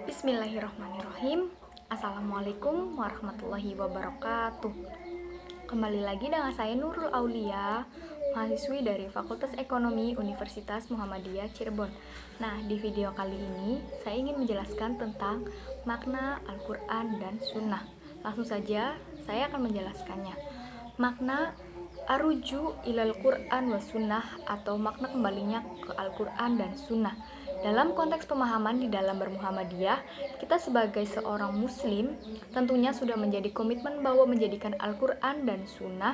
Bismillahirrahmanirrahim. Assalamualaikum warahmatullahi wabarakatuh. Kembali lagi dengan saya Nurul Aulia, mahasiswi dari Fakultas Ekonomi Universitas Muhammadiyah Cirebon. Nah, di video kali ini saya ingin menjelaskan tentang makna Al-Quran dan Sunnah. Langsung saja saya akan menjelaskannya. Makna aruju ilal Quran wa Sunnah atau makna kembalinya ke Al-Quran dan Sunnah. Dalam konteks pemahaman di dalam bermuhammadiyah, kita sebagai seorang muslim tentunya sudah menjadi komitmen bahwa menjadikan Al-Quran dan Sunnah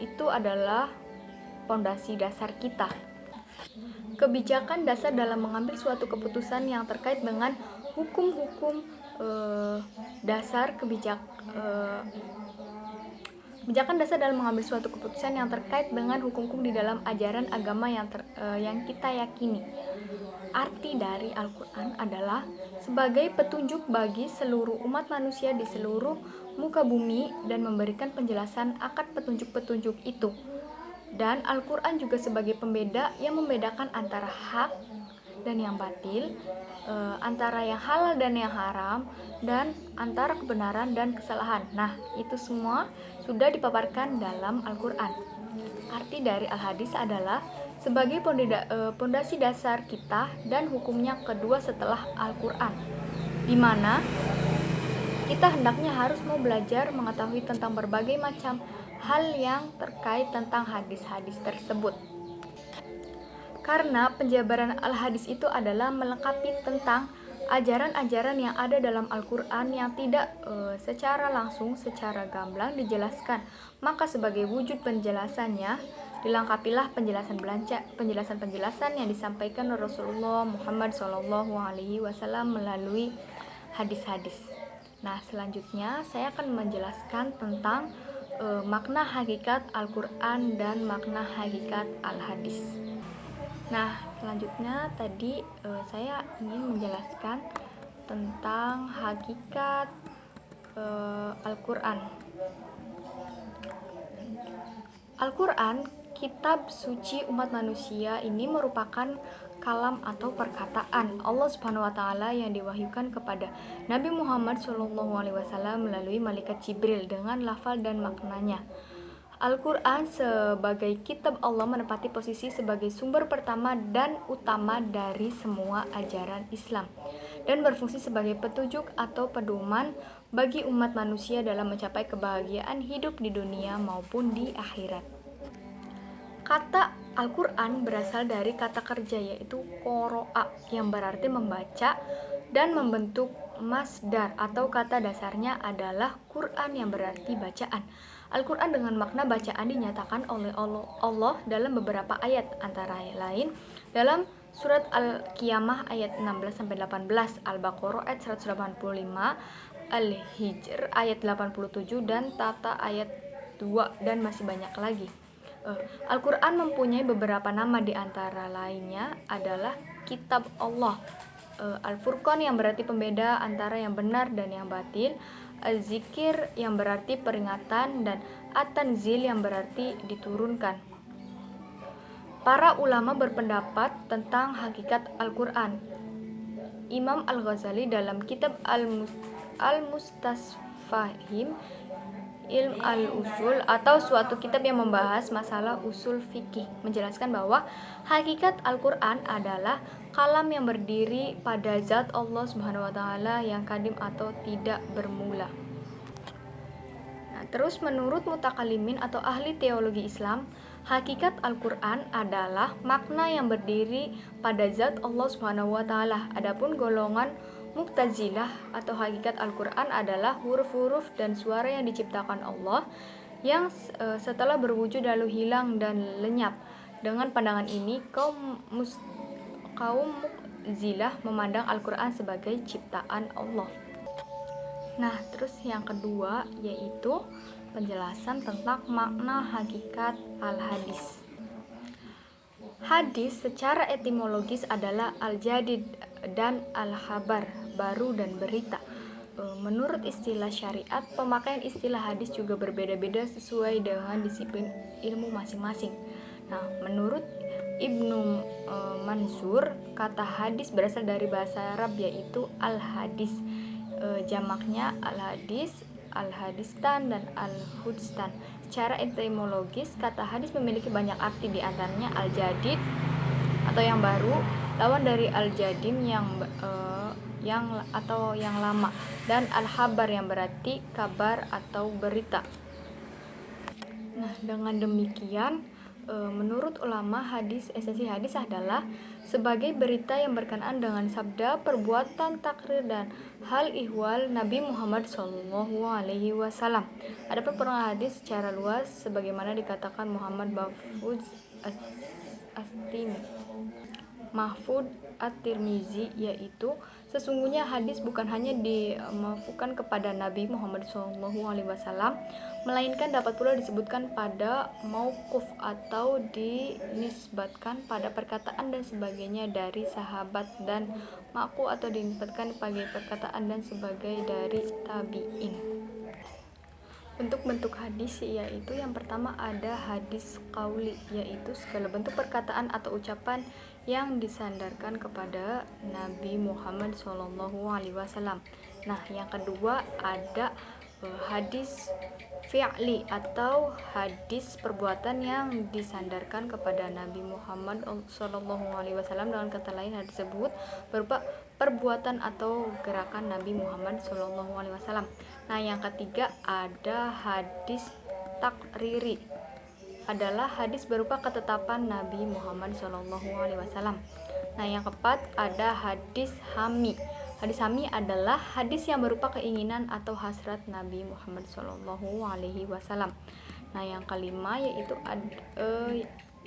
itu adalah pondasi dasar kita. Kebijakan dasar dalam mengambil suatu keputusan yang terkait dengan hukum-hukum dasar kebijakan dasar dalam mengambil suatu keputusan yang terkait dengan hukum-hukum di dalam ajaran agama yang kita yakini. Arti dari Al-Quran adalah sebagai petunjuk bagi seluruh umat manusia di seluruh muka bumi dan memberikan penjelasan akan petunjuk-petunjuk itu. Dan Al-Quran juga sebagai pembeda yang membedakan antara hak dan yang batil, antara yang halal dan yang haram, dan antara kebenaran dan kesalahan. Nah, itu semua sudah dipaparkan dalam Al-Quran. Arti dari Al-Hadis adalah sebagai pondasi dasar kita dan hukumnya kedua setelah Al-Quran, di mana kita hendaknya harus mau belajar mengetahui tentang berbagai macam hal yang terkait tentang hadis-hadis tersebut. Karena penjabaran Al-Hadis itu adalah melengkapi tentang ajaran-ajaran yang ada dalam Al-Quran yang tidak secara langsung, secara gamblang dijelaskan. Maka sebagai wujud penjelasannya, dilengkapilah penjelasan-penjelasan yang disampaikan Rasulullah Muhammad SAW melalui hadis-hadis. Nah, selanjutnya saya akan menjelaskan tentang makna hakikat Al-Quran dan makna hakikat Al-Hadis. Nah, selanjutnya tadi saya ingin menjelaskan tentang hakikat Al-Quran. Al-Quran, kitab suci umat manusia, ini merupakan kalam atau perkataan Allah Subhanahu wa taala yang diwahyukan kepada Nabi Muhammad SAW melalui malaikat Jibril dengan lafal dan maknanya. Al-Quran sebagai kitab Allah menempati posisi sebagai sumber pertama dan utama dari semua ajaran Islam dan berfungsi sebagai petunjuk atau pedoman bagi umat manusia dalam mencapai kebahagiaan hidup di dunia maupun di akhirat. Kata Al-Quran berasal dari kata kerja yaitu qoro'a yang berarti membaca dan membentuk masdar atau kata dasarnya adalah Quran yang berarti bacaan. Al-Quran dengan makna bacaan dinyatakan oleh Allah dalam beberapa ayat, antara lain dalam surat Al-Qiyamah ayat 16-18, Al-Baqarah ayat 185, Al-Hijr ayat 87, dan Tata ayat 2, dan masih banyak lagi. Al-Quran mempunyai beberapa nama, di antara lainnya adalah Kitab Allah, Al-Furqan yang berarti pembeda antara yang benar dan yang batil, Az-Zikir yang berarti peringatan, dan At-Tanzil yang berarti diturunkan. Para ulama berpendapat tentang hakikat Al-Quran. Imam Al-Ghazali dalam kitab Al-Mustasfahim Ilm al-Usul atau suatu kitab yang membahas masalah usul fikih menjelaskan bahwa hakikat Al-Quran adalah kalam yang berdiri pada zat Allah Subhanahu wa taala yang kadim atau tidak bermula. Nah, terus menurut mutakalimin atau ahli teologi Islam, hakikat Al-Quran adalah makna yang berdiri pada zat Allah Subhanahu wa taala. Adapun golongan Mu'tazilah atau hakikat Al-Quran adalah huruf-huruf dan suara yang diciptakan Allah yang setelah berwujud lalu hilang dan lenyap. Dengan pandangan ini, kaum Mu'tazilah memandang Al-Quran sebagai ciptaan Allah. Nah, terus yang kedua yaitu penjelasan tentang makna hakikat Al-Hadis. Hadis secara etimologis adalah al-jadid dan al-habar, baru dan berita. Menurut istilah syariat, pemakaian istilah hadis juga berbeda-beda sesuai dengan disiplin ilmu masing-masing. Nah, menurut Ibnu Mansur, kata hadis berasal dari bahasa Arab yaitu al-hadis. Jamaknya al-hadis, al-hadistan, dan al-hudstan. Secara etimologis, kata hadis memiliki banyak arti, di antaranya al-jadid atau yang baru, lawan dari al-jadim yang lama, dan al-habar yang berarti kabar atau berita. Nah, dengan demikian, menurut ulama hadis, esensi hadis adalah sebagai berita yang berkenaan dengan sabda, perbuatan, takrir, dan hal ihwal Nabi Muhammad SAW. Adapun pengertian hadis secara luas, sebagaimana dikatakan Muhammad Mahfud At-Tirmizi, yaitu sesungguhnya hadis bukan hanya dimafukan kepada Nabi Muhammad SAW, melainkan dapat pula disebutkan pada mauquf atau dinisbatkan pada perkataan dan sebagainya dari sahabat, dan maqu atau dinisbatkan pada perkataan dan sebagai dari tabi'in. Bentuk-bentuk hadis yaitu yang pertama ada hadis qauli, yaitu segala bentuk perkataan atau ucapan yang disandarkan kepada Nabi Muhammad SAW. Nah, yang kedua ada hadis fi'li atau hadis perbuatan yang disandarkan kepada Nabi Muhammad SAW. Dengan kata lain, hadis tersebut berupa perbuatan atau gerakan Nabi Muhammad SAW. Nah, yang ketiga ada hadis takriri, adalah hadis berupa ketetapan Nabi Muhammad SAW. Nah, yang keempat ada hadis hami. Hadis hami adalah hadis yang berupa keinginan atau hasrat Nabi Muhammad SAW. Nah, yang kelima yaitu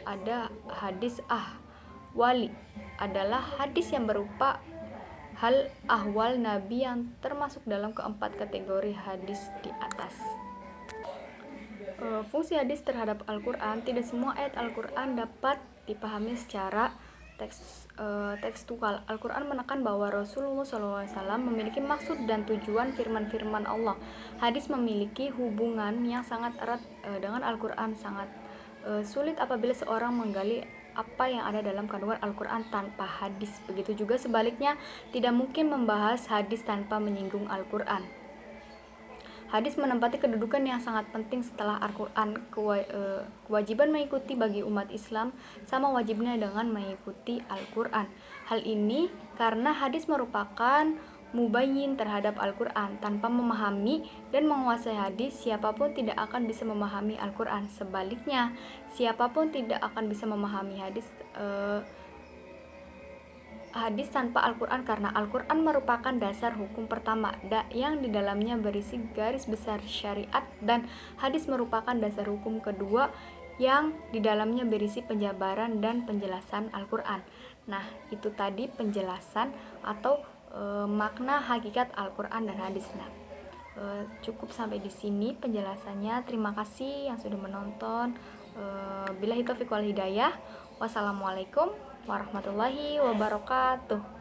ada hadis ahwali, adalah hadis yang berupa hal ahwal Nabi yang termasuk dalam keempat kategori hadis di atas. Fungsi hadis terhadap Al-Quran. Tidak semua ayat Al-Quran dapat dipahami secara tekstual. Al-Quran menekan bahwa Rasulullah SAW memiliki maksud dan tujuan firman-firman Allah. Hadis memiliki hubungan yang sangat erat dengan Al-Quran. Sangat sulit apabila seorang menggali apa yang ada dalam kandungan Al-Quran tanpa hadis. Begitu juga sebaliknya, tidak mungkin membahas hadis tanpa menyinggung Al-Quran. Hadis menempati kedudukan yang sangat penting setelah Al-Quran. Kewajiban mengikuti bagi umat Islam sama wajibnya dengan mengikuti Al-Quran. Hal ini karena hadis merupakan mubayyin terhadap Al-Quran. Tanpa memahami dan menguasai hadis, siapapun tidak akan bisa memahami Al-Quran. Sebaliknya, siapapun tidak akan bisa memahami hadis tanpa Al-Quran, karena Al-Quran merupakan dasar hukum pertama yang di dalamnya berisi garis besar syariat, dan hadis merupakan dasar hukum kedua yang di dalamnya berisi penjabaran dan penjelasan Al-Quran. Nah, itu tadi penjelasan atau makna hakikat Al-Quran dan hadis. Nah, cukup sampai di sini penjelasannya. Terima kasih yang sudah menonton. Billahi taufiq wal hidayah. Wassalamualaikum warahmatullahi wabarakatuh.